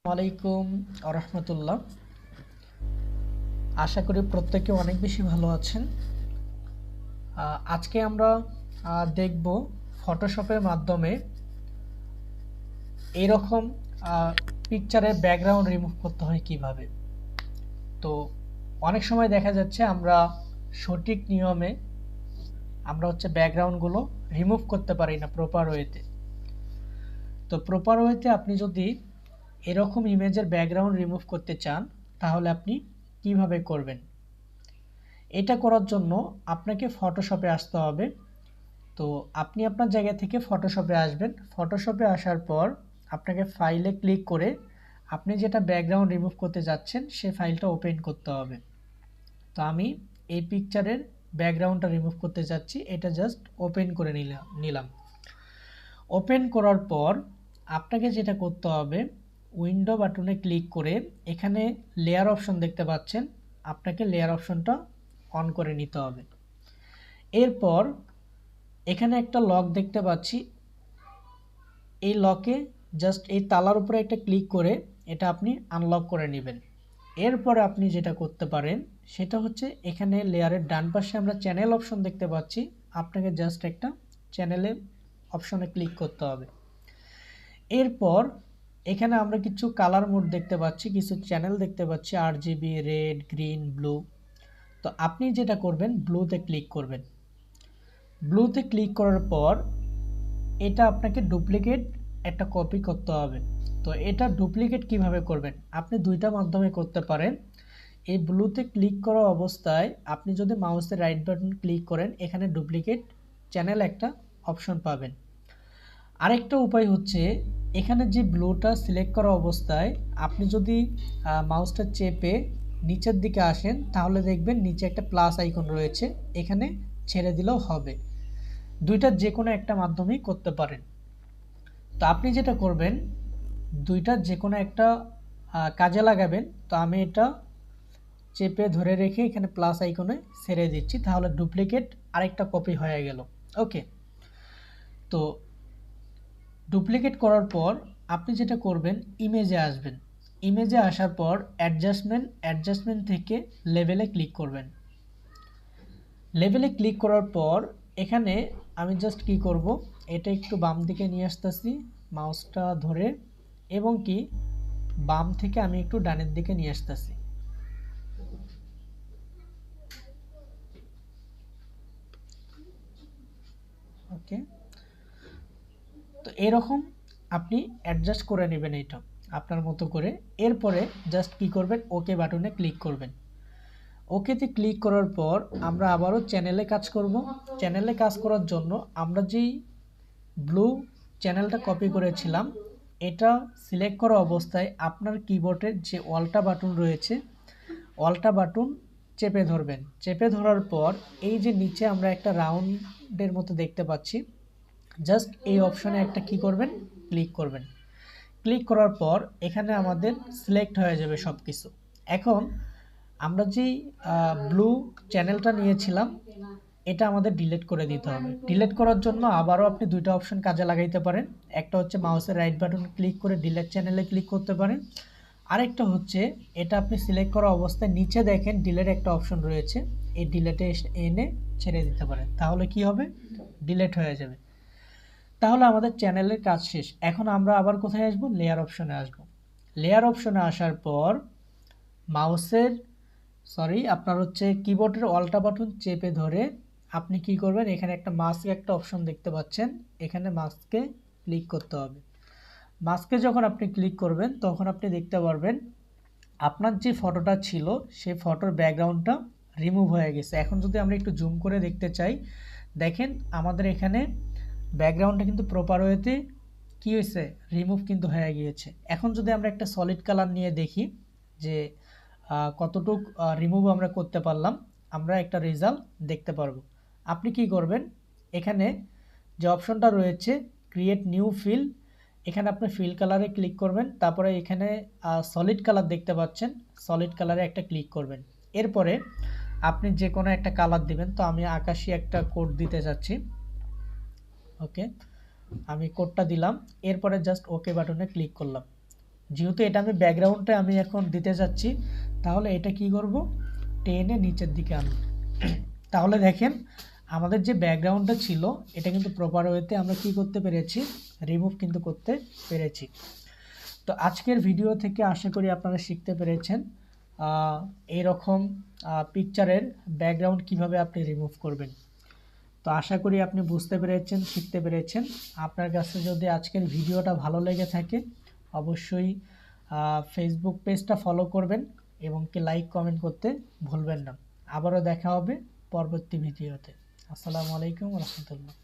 ওয়ালাইকুম রহমতুল্লাহ। আশা করি প্রত্যেকে অনেক বেশি ভালো আছেন। আজকে আমরা দেখব ফটোশপের মাধ্যমে এরকম পিকচারের ব্যাকগ্রাউন্ড রিমুভ করতে হয় কিভাবে। তো অনেক সময় দেখা যাচ্ছে আমরা সঠিক নিয়মে আমরা ব্যাকগ্রাউন্ডগুলো রিমুভ করতে পারি না প্রপার ওয়েতে। তো প্রপার ওয়েতে আপনি যদি এরকম ইমেজের ব্যাকগ্রাউন্ড রিমুভ করতে চান তাহলে আপনি কিভাবে করবেন। এটা করার জন্য আপনাকে ফটোশপে আসতে হবে। তো আপনি আপনার জায়গা থেকে ফটোশপে আসবেন। ফটোশপে আসার পর আপনাকে ফাইলে ক্লিক করে আপনি যেটা ব্যাকগ্রাউন্ড রিমুভ করতে যাচ্ছেন সেই ফাইলটা ওপেন করতে হবে। তো আমি এই পিকচারের ব্যাকগ্রাউন্ডটা রিমুভ করতে যাচ্ছি, এটা জাস্ট ওপেন করে নিলাম। ওপেন করার পর আপনাকে যেটা করতে হবে, উইন্ডো বাটনে ক্লিক করে এখানে লেয়ার অপশন দেখতে পাচ্ছেন, আপনাকে লেয়ার অপশনটা অন করে নিতে হবে। এরপর এখানে একটা লক দেখতে পাচ্ছি, এই লকে জাস্ট এই তালার উপরে একটা ক্লিক করে এটা আপনি আনলক করে নেবেন। এরপরে আপনি যেটা করতে পারেন সেটা হচ্ছে এখানে লেয়ারের ডান পাশে আমরা চ্যানেল অপশন দেখতে পাচ্ছি, আপনাকে জাস্ট একটা চ্যানেলে অপশনে ক্লিক করতে হবে। এরপর এখানে আমরা কিছু কালার মোড দেখতে পাচ্ছি, কিছু চ্যানেল দেখতে পাচ্ছি, RGB, রেড, গ্রিন, ব্লু। তো আপনি যেটা করবেন ব্লুতে ক্লিক করবেন। ব্লুতে ক্লিক করার পর এটা আপনাকে ডুপ্লিকেট একটা কপি করতে হবে। তো এটা ডুপ্লিকেট কিভাবে করবেন, আপনি দুইটা মাধ্যমে করতে পারেন। এই ব্লুতে ক্লিক করা অবস্থায় আপনি যদি মাউসের রাইট বাটন ক্লিক করেন এখানে ডুপ্লিকেট চ্যানেল একটা অপশন পাবেন। আরেকটা উপায় হচ্ছে এখানে যে ব্লুটা সিলেক্ট করা অবস্থায় আপনি যদি মাউসটা চেপে নিচের দিকে আসেন তাহলে দেখবেন নিচে একটা প্লাস আইকন রয়েছে, এখানে ছেড়ে দিলেও হবে। দুইটার যে কোনো একটা মাধ্যমেই করতে পারেন। তো আপনি যেটা করবেন দুইটার যে কোনো একটা কাজে লাগাবেন। তো আমি এটা চেপে ধরে রেখে এখানে প্লাস আইকনে ছেড়ে দিচ্ছি, তাহলে ডুপ্লিকেট আরেকটা কপি হয়ে গেল। ওকে, তো ডুপ্লিকেট করার পর আপনি যেটা করবেন ইমেজে আসবেন। ইমেজে আসার পর অ্যাডজাস্টমেন্ট থেকে লেভেলে ক্লিক করবেন। লেভেলে ক্লিক করার পর এখানে আমি জাস্ট কি করব, এটা একটু বাম দিকে নিয়ে আসতেছি মাউসটা ধরে, এবং কি বাম থেকে আমি একটু ডানের দিকে নিয়ে আসতেছি। ওকে, তো এরকম আপনি অ্যাডজাস্ট করে নেবেন এটা আপনার মতো করে। এরপরে জাস্ট কি করবেন, ওকে বাটনে ক্লিক করবেন। ওকেতে ক্লিক করার পর আমরা আবারও চ্যানেলে কাজ করব। চ্যানেলে কাজ করার জন্য আমরা যেই ব্লু চ্যানেলটা কপি করেছিলাম এটা সিলেক্ট করা অবস্থায় আপনার কিবোর্ডের যে অল্টা বাটন রয়েছে অল্টা বাটন চেপে ধরবেন। চেপে ধরার পর এই যে নিচে আমরা একটা রাউন্ডের মতো দেখতে পাচ্ছি, জাস্ট এই অপশনে একটা কি করবেন, ক্লিক করবেন। ক্লিক করার পর এখানে আমাদের সিলেক্ট হয়ে যাবে সব কিছু। এখন আমরা যেই ব্লু চ্যানেলটা নিয়েছিলাম এটা আমাদের ডিলিট করে দিতে হবে। ডিলিট করার জন্য আবারও আপনি দুইটা অপশন কাজে লাগাইতে পারেন। একটা হচ্ছে মাউসের রাইট বাটন ক্লিক করে ডিলিট চ্যানেলে ক্লিক করতে পারেন। আরেকটা হচ্ছে এটা আপনি সিলেক্ট করা অবস্থায় নিচে দেখেন ডিলিট একটা অপশন রয়েছে, এই ডিলিটে এনে ছেড়ে দিতে পারেন, তাহলে কি হবে, ডিলিট হয়ে যাবে। তাহলে আমাদের চ্যানেলের কাজ শেষ। এখন আমরা আবার কোথায় আসবো, লেয়ার অপশনে আসবো। লেয়ার অপশনে আসার পর মাউসের আপনার কিবোর্ডের অল্টা বাটন চেপে ধরে আপনি কি করবেন, এখানে একটা মাস্ক একটা অপশন দেখতে পাচ্ছেন, এখানে মাস্কে ক্লিক করতে হবে। মাস্কে যখন আপনি ক্লিক করবেন তখন আপনি দেখতে পারবেন আপনার যে ফটোটা ছিল সেই ফটোর ব্যাকগ্রাউন্ডটা রিমুভ হয়ে গেছে। এখন যদি আমরা একটু জুম করে দেখতে চাই, দেখেন আমাদের এখানে ব্যাকগ্রাউন্ডটা কিন্তু প্রপার ওয়েতে কি হয়েছে, রিমুভ কিন্তু হয়ে গিয়েছে। এখন যদি আমরা একটা সলিড কালার নিয়ে দেখি যে কতটুক রিমুভ আমরা করতে পারলাম, আমরা একটা রেজাল্ট দেখতে পারবো। আপনি কি করবেন, এখানে যে অপশনটা রয়েছে ক্রিয়েট নিউ ফিল, এখানে আপনি ফিল কালারে ক্লিক করবেন। তারপরে এখানে সলিড কালার দেখতে পাচ্ছেন, সলিড কালারে একটা ক্লিক করবেন। এরপরে আপনি যে কোনো একটা কালার দিবেন। তো আমি আকাশি একটা কোড দিতে চাচ্ছি। ওকে, আমি কোডটা দিলাম। এরপরে জাস্ট ওকে বাটনে ক্লিক করলাম। যেহেতু এটা আমি ব্যাকগ্রাউন্ডে আমি এখন দিতে যাচ্ছি, তাহলে এটা কি করব, টেনে নিচের দিকে আনব। তাহলে দেখেন আমাদের যে ব্যাকগ্রাউন্ডটা ছিল এটা কিন্তু প্রপার ওয়েতে আমরা কি করতে পেরেছি, রিমুভ কিন্তু করতে পেরেছি। তো আজকের ভিডিও থেকে আশা করি আপনারা শিখতে পেরেছেন এইরকম পিকচারের ব্যাকগ্রাউন্ড কিভাবে আপনি রিমুভ করবেন। তো আশা করি আপনি বুঝতে পেরেছেন, শিখতে পেরেছেন। আপনার কাছে যদি আজকের ভিডিওটা ভালো লেগে থাকে অবশ্যই ফেসবুক পেজটা ফলো করবেন এবং কি লাইক কমেন্ট করতে ভুলবেন না। আবারও দেখা হবে পরবর্তী ভিডিওতে। আসসালামু আলাইকুম রহমতুল্লাহ।